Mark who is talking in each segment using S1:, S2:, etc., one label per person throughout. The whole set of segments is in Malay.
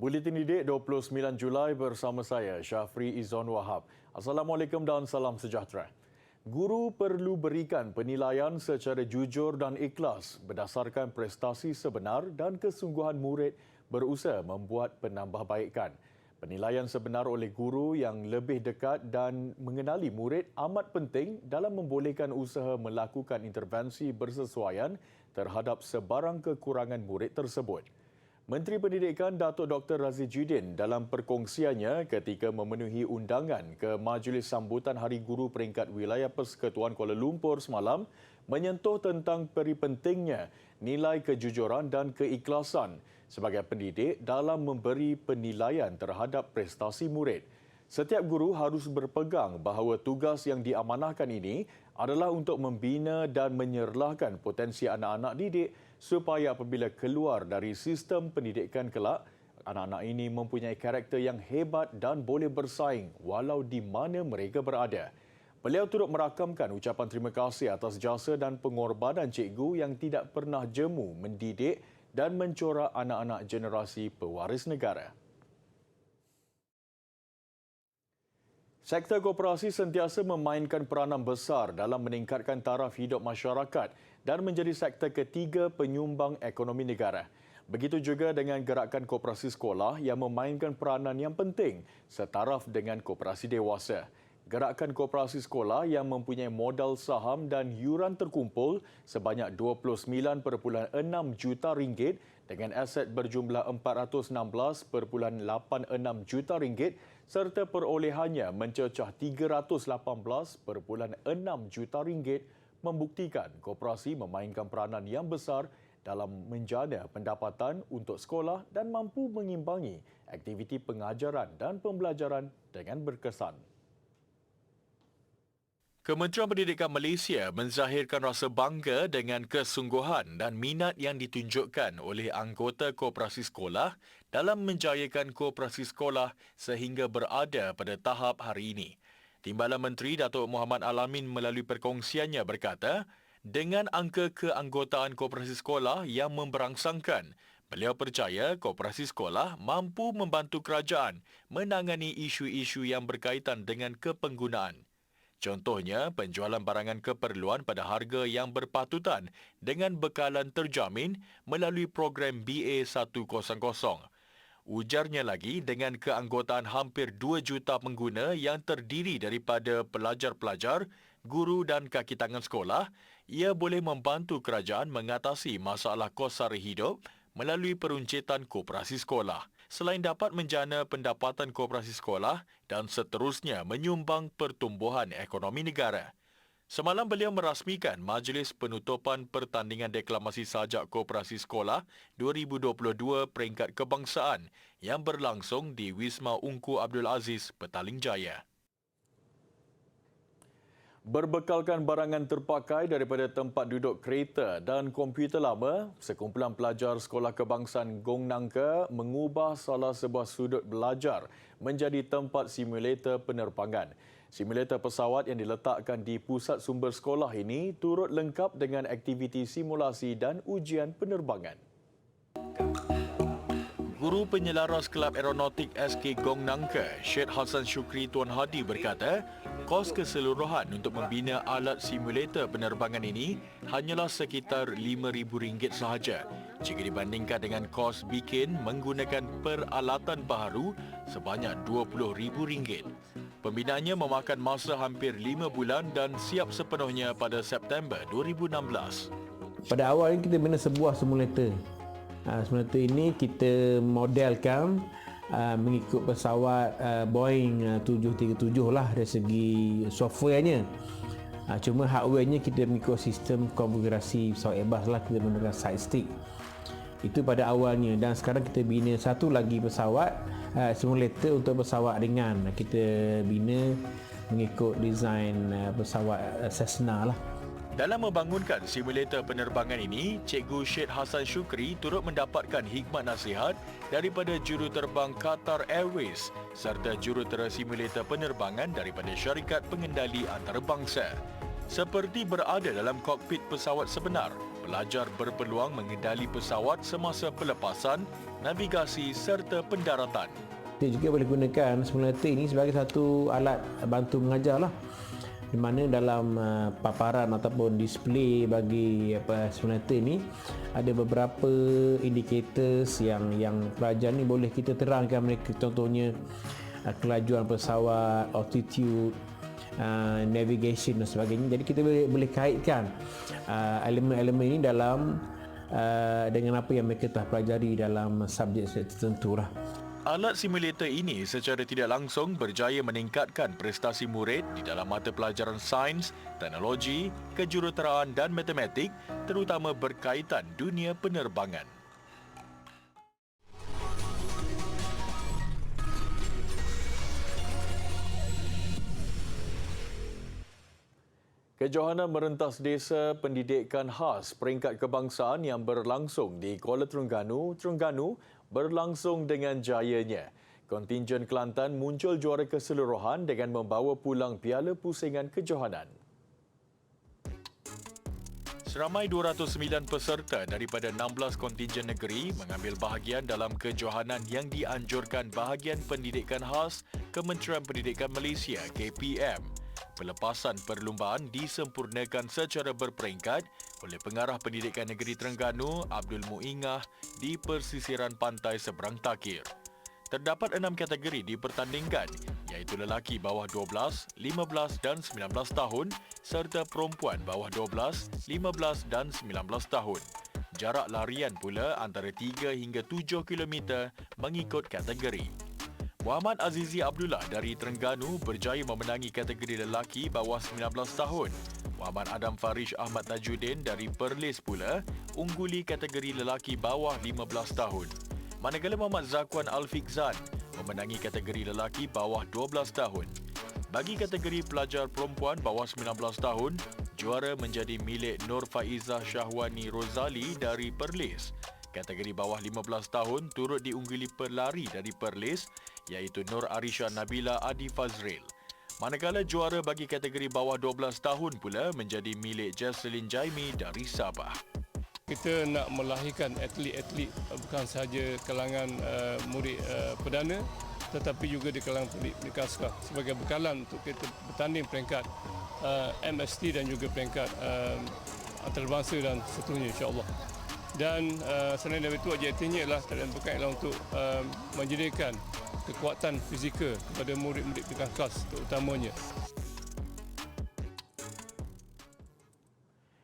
S1: Buletin Didik 29 Julai bersama saya, Syafri Izon Wahab. Assalamualaikum dan salam sejahtera. Guru perlu berikan penilaian secara jujur dan ikhlas berdasarkan prestasi sebenar dan kesungguhan murid berusaha membuat penambahbaikan. Penilaian sebenar oleh guru yang lebih dekat dan mengenali murid amat penting dalam membolehkan usaha melakukan intervensi bersesuaian terhadap sebarang kekurangan murid tersebut. Menteri Pendidikan Datuk Dr. Razif Judin dalam perkongsiannya ketika memenuhi undangan ke Majlis Sambutan Hari Guru Peringkat Wilayah Persekutuan Kuala Lumpur semalam menyentuh tentang pentingnya nilai kejujuran dan keikhlasan sebagai pendidik dalam memberi penilaian terhadap prestasi murid. Setiap guru harus berpegang bahawa tugas yang diamanahkan ini adalah untuk membina dan menyerlahkan potensi anak-anak didik supaya apabila keluar dari sistem pendidikan kelak, anak-anak ini mempunyai karakter yang hebat dan boleh bersaing walau di mana mereka berada. Beliau turut merakamkan ucapan terima kasih atas jasa dan pengorbanan cikgu yang tidak pernah jemu mendidik dan mencorak anak-anak generasi pewaris negara. Sektor koperasi sentiasa memainkan peranan besar dalam meningkatkan taraf hidup masyarakat dan menjadi sektor ketiga penyumbang ekonomi negara. Begitu juga dengan gerakan koperasi sekolah yang memainkan peranan yang penting setaraf dengan koperasi dewasa. Gerakan koperasi sekolah yang mempunyai modal saham dan yuran terkumpul sebanyak RM29.6 juta dengan aset berjumlah RM416.86 juta serta perolehannya mencecah RM318.6 juta membuktikan koperasi memainkan peranan yang besar dalam menjana pendapatan untuk sekolah dan mampu mengimbangi aktiviti pengajaran dan pembelajaran dengan berkesan. Kementerian Pendidikan Malaysia menzahirkan rasa bangga dengan kesungguhan dan minat yang ditunjukkan oleh anggota koperasi sekolah dalam menjayakan koperasi sekolah sehingga berada pada tahap hari ini. Timbalan Menteri Datuk Muhammad Al-Amin melalui perkongsiannya berkata, dengan angka keanggotaan koperasi sekolah yang memberangsangkan, beliau percaya koperasi sekolah mampu membantu kerajaan menangani isu-isu yang berkaitan dengan kepenggunaan. Contohnya, penjualan barangan keperluan pada harga yang berpatutan dengan bekalan terjamin melalui program BA100. Ujarnya lagi, dengan keanggotaan hampir 2 juta pengguna yang terdiri daripada pelajar-pelajar, guru dan kaki tangan sekolah, ia boleh membantu kerajaan mengatasi masalah kos sara hidup melalui peruncitan koperasi sekolah. Selain dapat menjana pendapatan koperasi sekolah dan seterusnya menyumbang pertumbuhan ekonomi negara. Semalam beliau merasmikan Majlis Penutupan Pertandingan Deklamasi Sajak Koperasi Sekolah 2022 Peringkat Kebangsaan yang berlangsung di Wisma Ungku Abdul Aziz, Petaling Jaya. Berbekalkan barangan terpakai daripada tempat duduk kereta dan komputer lama, sekumpulan pelajar Sekolah Kebangsaan Gong Nangka mengubah salah sebuah sudut belajar menjadi tempat simulator penerbangan. Simulator pesawat yang diletakkan di pusat sumber sekolah ini turut lengkap dengan aktiviti simulasi dan ujian penerbangan. Guru Penyelaras Kelab Aeronautik SK Gong Nangka, Syed Hassan Syukri Tuan Hadi berkata, kos keseluruhan untuk membina alat simulator penerbangan ini hanyalah sekitar RM5,000 sahaja jika dibandingkan dengan kos bikin menggunakan peralatan baharu sebanyak RM20,000. Pembinaannya memakan masa hampir 5 bulan dan siap sepenuhnya pada September 2016.
S2: Pada awalnya kita bina sebuah simulator. Simulator ini kita modelkan mengikut pesawat Boeing 737 lah dari segi softwarenya. Cuma hardwarenya kita mengikut sistem konfigurasi pesawat Airbus lah, kita menggunakan side stick. Itu pada awalnya, dan sekarang kita bina satu lagi pesawat simulator untuk pesawat ringan. Kita bina mengikut desain pesawat Cessna lah.
S1: Dalam membangunkan simulator penerbangan ini, Cikgu Syed Hassan Syukri turut mendapatkan hikmat nasihat daripada juruterbang Qatar Airways serta jurutera simulator penerbangan daripada syarikat pengendali antarabangsa. Seperti berada dalam kokpit pesawat sebenar, pelajar berpeluang mengendali pesawat semasa pelepasan, navigasi serta pendaratan.
S2: Kita juga boleh gunakan simulator ini sebagai satu alat bantu mengajar lah, di mana dalam paparan ataupun display bagi simulator ini ada beberapa indicators yang pelajar ni boleh kita terangkan mereka, contohnya kelajuan pesawat, altitude, navigation dan sebagainya. Jadi kita boleh kaitkan elemen-elemen ini dalam dengan apa yang mereka telah pelajari dalam subjek tertentu lah.
S1: Alat simulator ini secara tidak langsung berjaya meningkatkan prestasi murid di dalam mata pelajaran sains, teknologi, kejuruteraan dan matematik, terutama berkaitan dunia penerbangan. Kejohanan merentas Desa Pendidikan Khas Peringkat Kebangsaan yang berlangsung di Kuala Terengganu berlangsung dengan jayanya. Kontingen Kelantan muncul juara keseluruhan dengan membawa pulang piala pusingan kejohanan. Seramai 209 peserta daripada 16 kontingen negeri mengambil bahagian dalam kejohanan yang dianjurkan Bahagian Pendidikan Khas Kementerian Pendidikan Malaysia KPM. Pelepasan perlumbaan disempurnakan secara berperingkat oleh Pengarah Pendidikan Negeri Terengganu Abdul Muingah di persisiran pantai seberang Takir. Terdapat 6 kategori dipertandingkan iaitu lelaki bawah 12, 15 dan 19 tahun serta perempuan bawah 12, 15 dan 19 tahun. Jarak larian pula antara 3 hingga 7 km mengikut kategori. Muhammad Azizi Abdullah dari Terengganu berjaya memenangi kategori lelaki bawah 19 tahun. Muhammad Adam Farish Ahmad Tajuddin dari Perlis pula ungguli kategori lelaki bawah 15 tahun. Manakala Muhammad Zakwan Al-Fikzan memenangi kategori lelaki bawah 12 tahun. Bagi kategori pelajar perempuan bawah 19 tahun, juara menjadi milik Nur Faizah Syahwani Rozali dari Perlis. Kategori bawah 15 tahun turut diungguli pelari dari Perlis iaitu Nur Arisha Nabila Adi Fazril. Manakala juara bagi kategori bawah 12 tahun pula menjadi milik Jesselyn Jaimi dari Sabah.
S3: Kita nak melahirkan atlet-atlet bukan sahaja kalangan murid perdana tetapi juga di kalangan pendidikan sekolah sebagai bekalan untuk kita bertanding peringkat MST dan juga peringkat antarabangsa dan seterusnya insya-Allah. Dan selain dari itu objektifnya adalah bukan untuk menjadikan kekuatan fizikal kepada murid-murid pendidikan kelas terutamanya.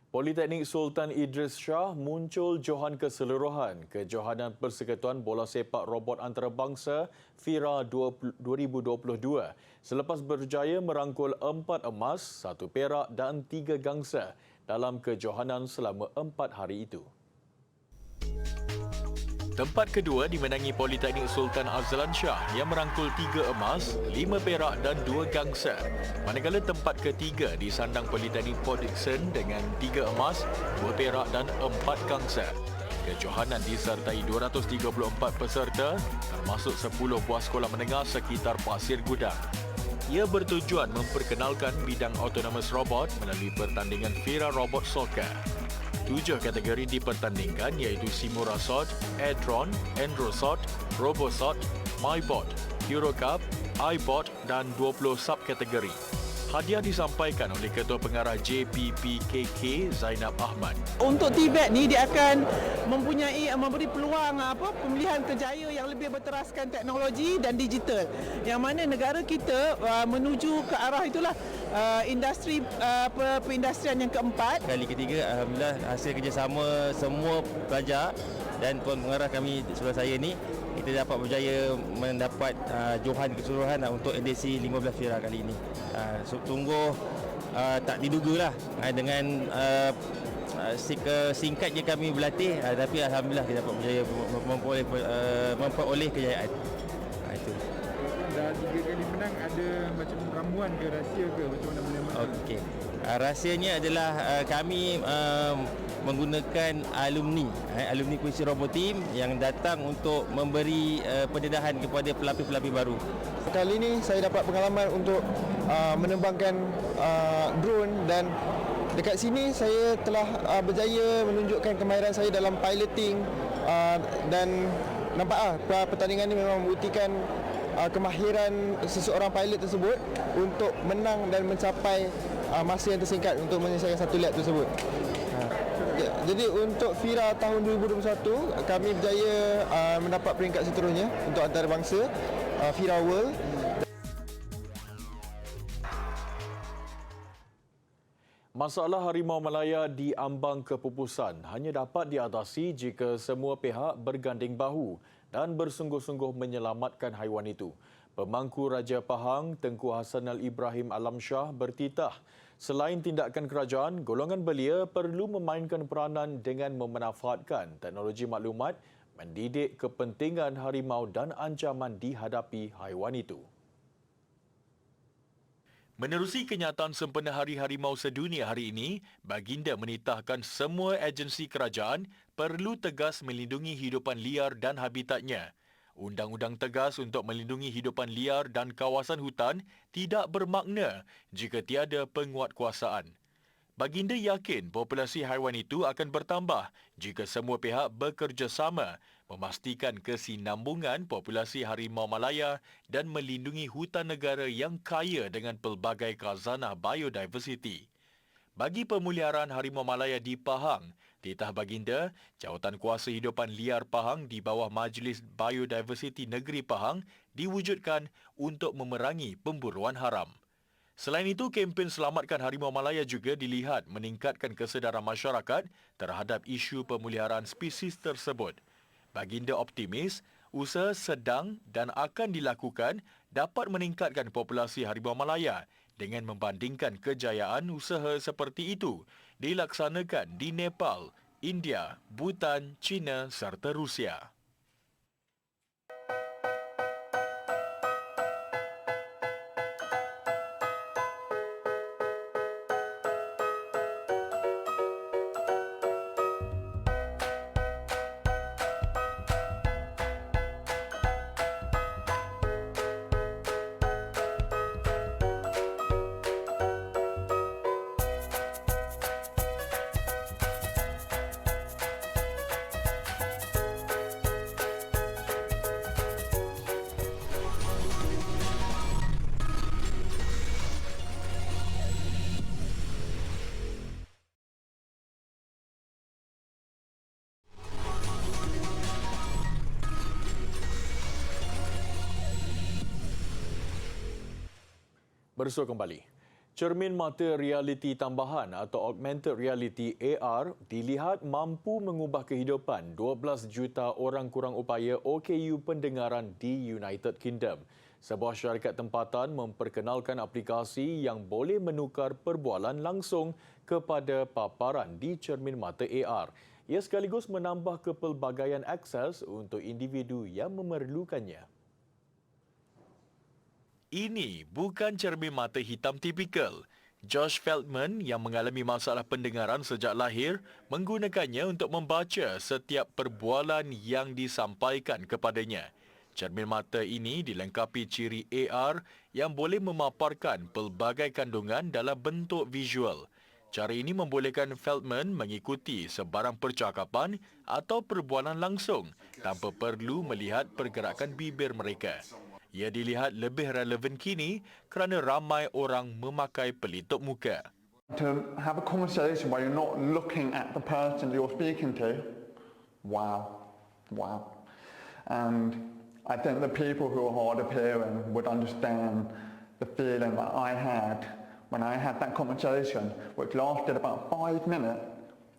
S1: Politeknik Sultan Idris Shah muncul johan keseluruhan kejohanan Persekutuan Bola Sepak Robot Antarabangsa FIRA 2022 selepas berjaya merangkul 4 emas, 1 perak dan 3 gangsa dalam kejohanan selama 4 hari itu. Tempat kedua dimenangi Politeknik Sultan Azlan Shah yang merangkul 3 emas, 5 perak dan 2 gangsa. Manakala tempat ketiga disandang Politeknik Port Dickson dengan 3 emas, 2 perak dan 4 gangsa. Kejohanan disertai 234 peserta termasuk 10 buah sekolah menengah sekitar Pasir Gudang. Ia bertujuan memperkenalkan bidang autonomous robot melalui pertandingan FIRA Robot Soccer. 7 kategori dipertandingkan iaitu Simurasot, Airtron, Androsot, Robosot, MyBot, Eurocup, iBot dan 20 subkategori. Hadiah disampaikan oleh Ketua Pengarah JPPKK Zainab Ahmad.
S4: Untuk TVET ni dia akan memberi peluang pemilihan kerjaya yang lebih berteraskan teknologi dan digital. Yang mana negara kita menuju ke arah itulah industri perindustrian yang keempat.
S5: Kali ketiga alhamdulillah hasil kerjasama semua pelajar dan Tuan Pengarah kami sebelah saya ni kita dapat berjaya mendapat johan keseluruhan untuk edisi 15 FIRA kali ini. Sungguh tak didugalah dengan singkat je kami berlatih tapi alhamdulillah kita dapat berjaya memperoleh kejayaan. Itu.
S6: Dah 3 kali menang, ada macam ramuan ke rahsia ke macam mana menang?
S5: Okey. Rahsianya adalah kami menggunakan alumni Puisi Robot Team yang datang untuk memberi pendedahan kepada pelapis-pelapis baru.
S7: Kali ini saya dapat pengalaman untuk menerbangkan drone dan Dekat sini saya telah berjaya menunjukkan kemahiran saya dalam piloting dan nampak pertandingan ini memang membuktikan kemahiran seseorang pilot tersebut untuk menang dan mencapai masa yang tersingkat untuk menyelesaikan satu lap tersebut. Jadi untuk FIRA tahun 2021 kami berjaya mendapat peringkat seterusnya untuk antarabangsa FIRA World.
S1: Masalah harimau Malaya di ambang kepupusan hanya dapat diatasi jika semua pihak berganding bahu dan bersungguh-sungguh menyelamatkan haiwan itu. Pemangku Raja Pahang, Tengku Hassanal Ibrahim Alam Shah bertitah, selain tindakan kerajaan, golongan belia perlu memainkan peranan dengan memanfaatkan teknologi maklumat mendidik kepentingan harimau dan ancaman dihadapi haiwan itu. Menerusi kenyataan sempena Hari Harimau Sedunia hari ini, Baginda menitahkan semua agensi kerajaan perlu tegas melindungi hidupan liar dan habitatnya. Undang-undang tegas untuk melindungi hidupan liar dan kawasan hutan tidak bermakna jika tiada penguatkuasaan. Baginda yakin populasi haiwan itu akan bertambah jika semua pihak bekerjasama memastikan kesinambungan populasi harimau Malaya dan melindungi hutan negara yang kaya dengan pelbagai khazanah biodiversiti. Bagi pemeliharaan harimau Malaya di Pahang, titah Baginda, Jawatan Kuasa Hidupan Liar Pahang di bawah Majlis Biodiversiti Negeri Pahang diwujudkan untuk memerangi pemburuan haram. Selain itu, kempen Selamatkan Harimau Malaya juga dilihat meningkatkan kesedaran masyarakat terhadap isu pemeliharaan spesies tersebut. Baginda optimis, usaha sedang dan akan dilakukan dapat meningkatkan populasi harimau Malaya dengan membandingkan kejayaan usaha seperti itu dilaksanakan di Nepal, India, Bhutan, China serta Rusia. Bersua kembali. Cermin mata realiti tambahan atau augmented reality AR dilihat mampu mengubah kehidupan 12 juta orang kurang upaya OKU pendengaran di United Kingdom. Sebuah syarikat tempatan memperkenalkan aplikasi yang boleh menukar perbualan langsung kepada paparan di cermin mata AR. Ia sekaligus menambah kepelbagaian akses untuk individu yang memerlukannya. Ini bukan cermin mata hitam tipikal. Josh Feldman yang mengalami masalah pendengaran sejak lahir menggunakannya untuk membaca setiap perbualan yang disampaikan kepadanya. Cermin mata ini dilengkapi ciri AR yang boleh memaparkan pelbagai kandungan dalam bentuk visual. Cara ini membolehkan Feldman mengikuti sebarang percakapan atau perbualan langsung tanpa perlu melihat pergerakan bibir mereka. Ia dilihat lebih relevan kini kerana ramai orang memakai pelitup muka.
S8: To have a conversation where you're not looking at the person that you're speaking to, wow. And I think the people who are hard of hearing would understand the feeling that I had when I had that conversation, which lasted about 5 minutes,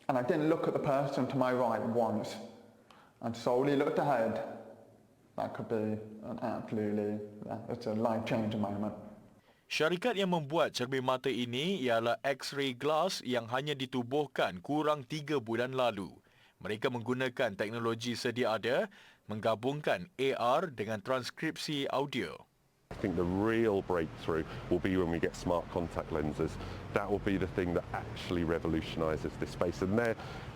S8: and I didn't look at the person to my right once, and solely looked ahead. That could be it's a life-changing moment.
S1: Syarikat yang membuat cermin mata ini ialah X-ray Glass yang hanya ditubuhkan kurang 3 bulan lalu. Mereka menggunakan teknologi sedia ada, menggabungkan AR dengan transkripsi audio.
S9: I think the real breakthrough will be when we get smart contact lenses. That will be the thing that actually revolutionises this space. And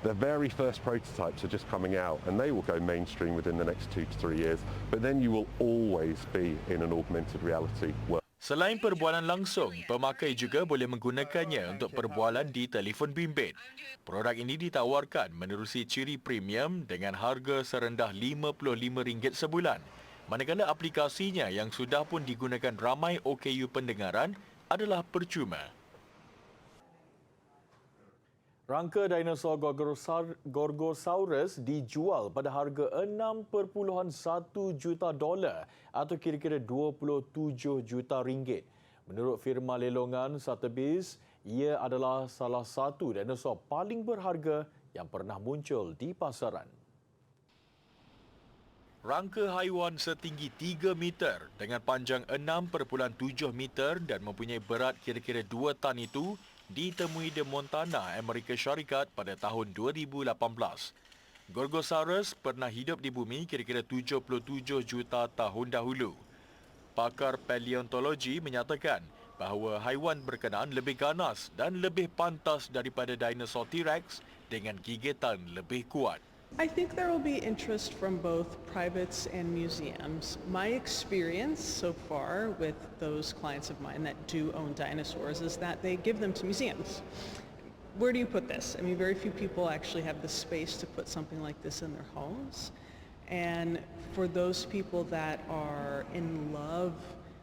S9: the very first prototypes are just coming out, and they will go mainstream within the next 2 to 3 years. But then you will always be in an augmented reality world.
S1: Selain perbualan langsung, pemakai juga boleh menggunakannya untuk perbualan di telefon bimbit. Produk ini ditawarkan menerusi ciri premium dengan harga serendah RM55 sebulan. Manakala aplikasinya yang sudah pun digunakan ramai OKU pendengaran adalah percuma. Rangka dinosaur Gorgosaurus dijual pada harga $6.1 juta atau kira-kira 27 juta ringgit. Menurut firma lelongan Sotheby's, ia adalah salah satu dinosaur paling berharga yang pernah muncul di pasaran. Rangka haiwan setinggi 3 meter dengan panjang 6.7 meter dan mempunyai berat kira-kira 2 tan itu ditemui di Montana, Amerika Syarikat pada tahun 2018. Gorgosaurus pernah hidup di bumi kira-kira 77 juta tahun dahulu. Pakar paleontologi menyatakan bahawa haiwan berkenaan lebih ganas dan lebih pantas daripada dinosaur T-Rex dengan gigitan lebih kuat.
S10: I think there will be interest from both privates and museums. My experience so far with those clients of mine that do own dinosaurs is that they give them to museums. Where do you put this? I mean, very few people actually have the space to put something like this in their homes. And for those people that are in love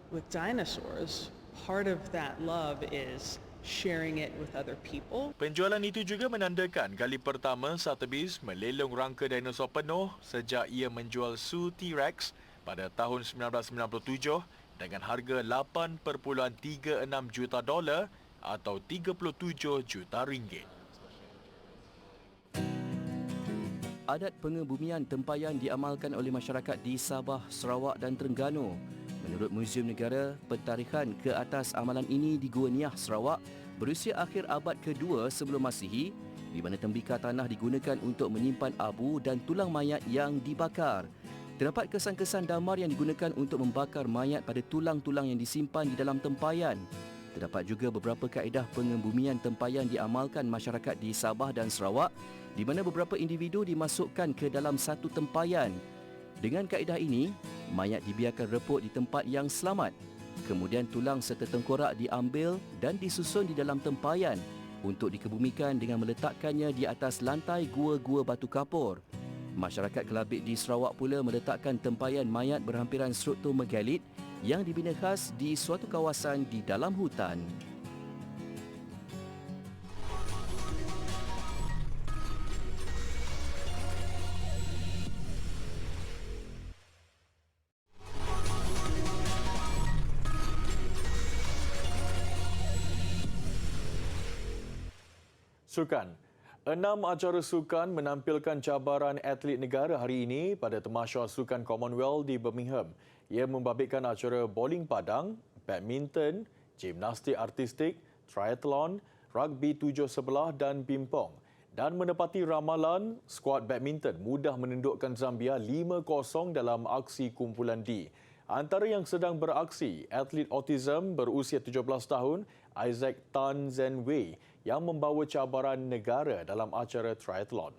S10: with dinosaurs, part of that love is sharing it with other people.
S1: Penjualan itu juga menandakan kali pertama Sotheby's melelong rangka dinosaur penuh sejak ia menjual Zoo T-Rex pada tahun 1997 dengan harga $8.36 juta atau 37 juta ringgit.
S11: Adat pengebumian tempayan diamalkan oleh masyarakat di Sabah, Sarawak dan Terengganu. Menurut Muzium Negara, pentarikhan ke atas amalan ini di Gua Niah, Sarawak berusia akhir abad kedua sebelum Masihi, di mana tembikar tanah digunakan untuk menyimpan abu dan tulang mayat yang dibakar. Terdapat kesan-kesan damar yang digunakan untuk membakar mayat pada tulang-tulang yang disimpan di dalam tempayan. Terdapat juga beberapa kaedah pengebumian tempayan diamalkan masyarakat di Sabah dan Sarawak, di mana beberapa individu dimasukkan ke dalam satu tempayan. Dengan kaedah ini, mayat dibiarkan reput di tempat yang selamat. Kemudian tulang serta tengkorak diambil dan disusun di dalam tempayan untuk dikebumikan dengan meletakkannya di atas lantai gua-gua batu kapur. Masyarakat Kelabit di Sarawak pula meletakkan tempayan mayat berhampiran struktur megalit yang dibina khas di suatu kawasan di dalam hutan.
S1: Sukan. 6 acara sukan menampilkan cabaran atlet negara hari ini pada Tamasya Sukan Commonwealth di Birmingham. Ia membabitkan acara bowling padang, badminton, gimnastik artistik, triathlon, rugby 7 sebelah dan pimpong. Dan menepati ramalan, skuad badminton mudah menundukkan Zambia 5-0 dalam aksi kumpulan D. Antara yang sedang beraksi, atlet autism berusia 17 tahun, Isaac Tan Zen Wei, yang membawa cabaran negara dalam acara triathlon.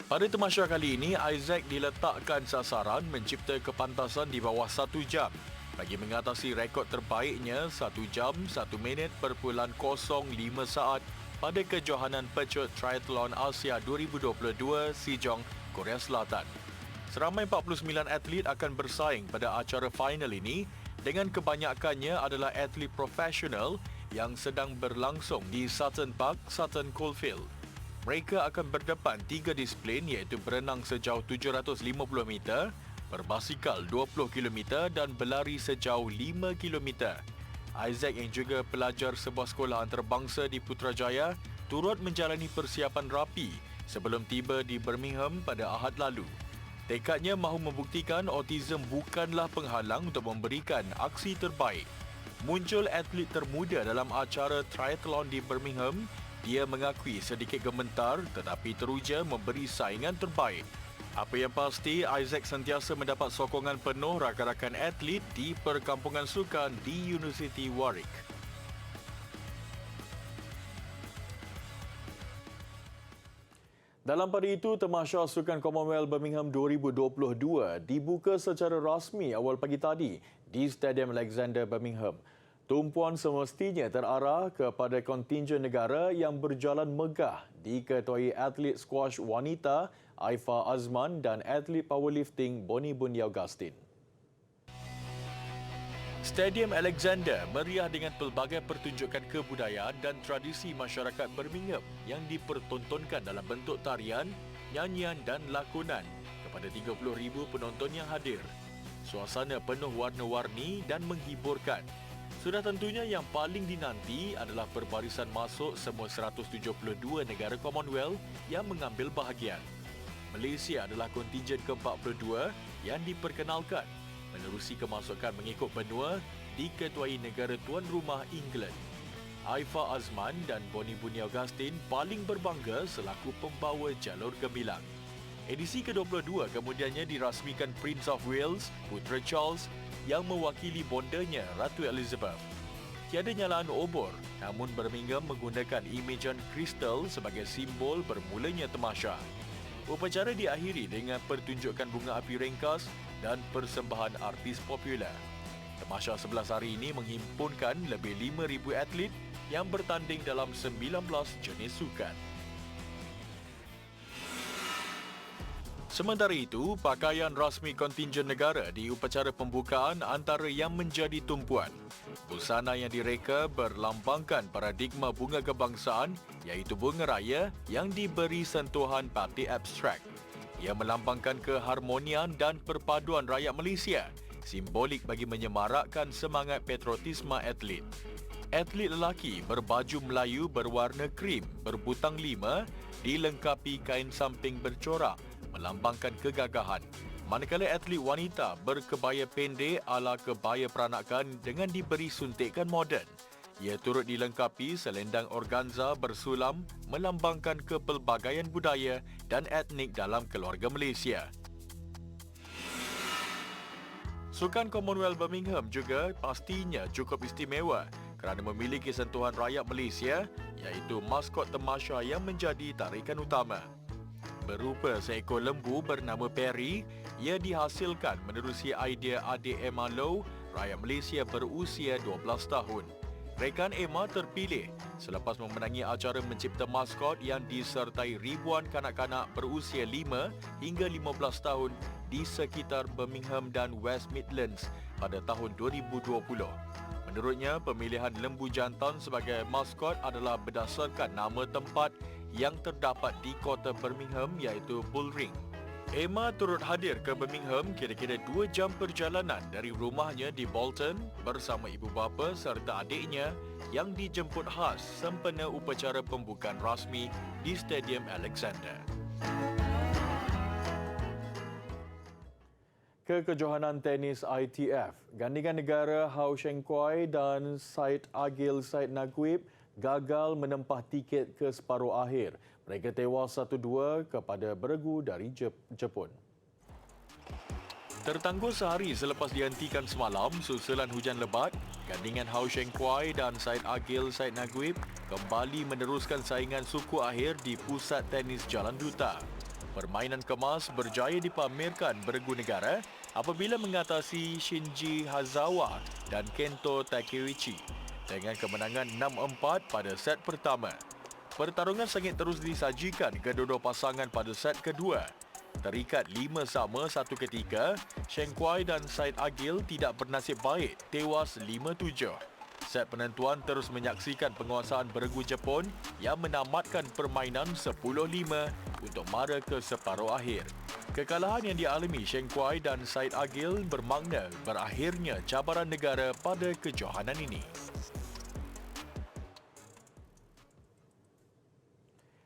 S1: Pada Tamasya kali ini, Isaac diletakkan sasaran mencipta kepantasan di bawah 1 jam bagi mengatasi rekod terbaiknya 1 jam 1 minit /05 saat pada kejohanan pecut triathlon Asia 2022 Sejong, Korea Selatan. Seramai 49 atlet akan bersaing pada acara final ini dengan kebanyakannya adalah atlet profesional yang sedang berlangsung di Sutton Park, Sutton Coldfield. Mereka akan berdepan 3 disiplin iaitu berenang sejauh 750 meter, berbasikal 20 km dan berlari sejauh 5 km. Isaac yang juga pelajar sebuah sekolah antarabangsa di Putrajaya turut menjalani persiapan rapi sebelum tiba di Birmingham pada Ahad lalu. Tekadnya mahu membuktikan autism bukanlah penghalang untuk memberikan aksi terbaik. Muncul atlet termuda dalam acara triathlon di Birmingham, dia mengakui sedikit gemetar tetapi teruja memberi saingan terbaik. Apa yang pasti, Isaac sentiasa mendapat sokongan penuh rakan-rakan atlet di perkampungan sukan di Universiti Warwick. Dalam pada itu, Tamasya Sukan Commonwealth Birmingham 2022 dibuka secara rasmi awal pagi tadi di Stadium Alexander Birmingham. Tumpuan semestinya terarah kepada kontingen negara yang berjalan megah diketuai atlet squash wanita Aifa Azman dan atlet powerlifting Boni Bunia Augustin. Stadium Alexander meriah dengan pelbagai pertunjukan kebudayaan dan tradisi masyarakat Birmingham yang dipertontonkan dalam bentuk tarian, nyanyian dan lakonan kepada 30,000 penonton yang hadir. Suasana penuh warna-warni dan menghiburkan. Sudah tentunya yang paling dinanti adalah perbarisan masuk semua 172 negara Commonwealth yang mengambil bahagian. Malaysia adalah kontingen ke-42 yang diperkenalkan menerusi kemasukan mengikut benua diketuai negara tuan rumah England. Aifa Azman dan Boni Bunia Augustin paling berbangga selaku pembawa jalur gemilang. Edisi ke-22 kemudiannya dirasmikan Prince of Wales, Putera Charles yang mewakili bondanya Ratu Elizabeth. Tiada nyalaan obor, namun Birmingham menggunakan imejan kristal sebagai simbol bermulanya tamasya. Upacara diakhiri dengan pertunjukan bunga api ringkas dan persembahan artis popular. Tamasya 11 hari ini menghimpunkan lebih 5,000 atlet yang bertanding dalam 19 jenis sukan. Sementara itu, pakaian rasmi kontingen negara di upacara pembukaan antara yang menjadi tumpuan. Busana yang direka berlambangkan paradigma bunga kebangsaan iaitu bunga raya yang diberi sentuhan batik abstrak. Ia melambangkan keharmonian dan perpaduan rakyat Malaysia, simbolik bagi menyemarakkan semangat patriotisme atlet. Atlet lelaki berbaju Melayu berwarna krim berbutang 5 dilengkapi kain samping bercorak melambangkan kegagahan. Manakala atlet wanita berkebaya pendek ala kebaya peranakan dengan diberi suntikan moden. Ia turut dilengkapi selendang organza bersulam melambangkan kepelbagaian budaya dan etnik dalam keluarga Malaysia. Sukan Commonwealth Birmingham juga pastinya cukup istimewa kerana memiliki sentuhan rakyat Malaysia iaitu maskot tamasya yang menjadi tarikan utama. Berupa seekor lembu bernama Perry, ia dihasilkan menerusi idea adik Emma Low, rakyat Malaysia berusia 12 tahun. Rekan Emma terpilih selepas memenangi acara mencipta maskot yang disertai ribuan kanak-kanak berusia 5 hingga 15 tahun di sekitar Birmingham dan West Midlands pada tahun 2020. Menurutnya, pemilihan lembu jantan sebagai maskot adalah berdasarkan nama tempat yang terdapat di kota Birmingham iaitu Bullring. Emma turut hadir ke Birmingham kira-kira 2 jam perjalanan dari rumahnya di Bolton bersama ibu bapa serta adiknya yang dijemput khas sempena upacara pembukaan rasmi di Stadium Alexander. Kekejohanan tenis ITF, gandingan negara Hau Sheng Kuai dan Said Agil Said Naguib gagal menempah tiket ke separuh akhir. Mereka tewas 1-2 kepada beregu dari Jepun. Tertangguh sehari selepas dihentikan semalam susulan hujan lebat, gandingan Hau Sheng Kuai dan Said Agil Said Naguib kembali meneruskan saingan suku akhir di Pusat Tenis Jalan Duta. Permainan kemas berjaya dipamerkan beregu negara apabila mengatasi Shinji Hazawa dan Kento Takeuchi dengan kemenangan 6-4 pada set pertama. Pertarungan sengit terus disajikan kedua-dua pasangan pada set kedua. Terikat 5-sama satu ketika, Sheng Kuai dan Said Agil tidak bernasib baik, tewas 5-7. Set penentuan terus menyaksikan penguasaan beregu Jepun yang menamatkan permainan 10-5 untuk mara ke separuh akhir. Kekalahan yang dialami Sheng Kuai dan Said Agil bermakna berakhirnya cabaran negara pada kejohanan ini.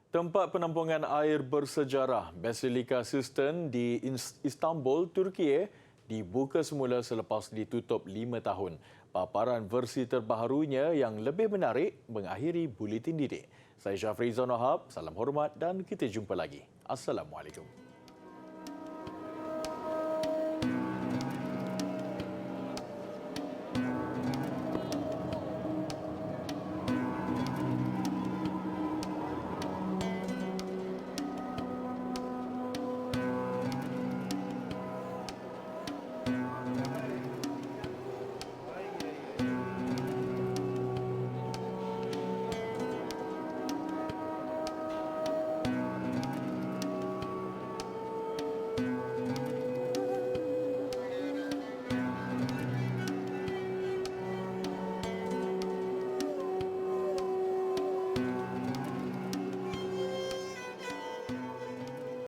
S1: Tempat penampungan air bersejarah Basilika Sistine di Istanbul, Turki dibuka semula selepas ditutup 5 tahun. Paparan versi terbaharunya yang lebih menarik mengakhiri buletin didik. Saya Syafri Izon Wahab, salam hormat dan kita jumpa lagi. Assalamualaikum.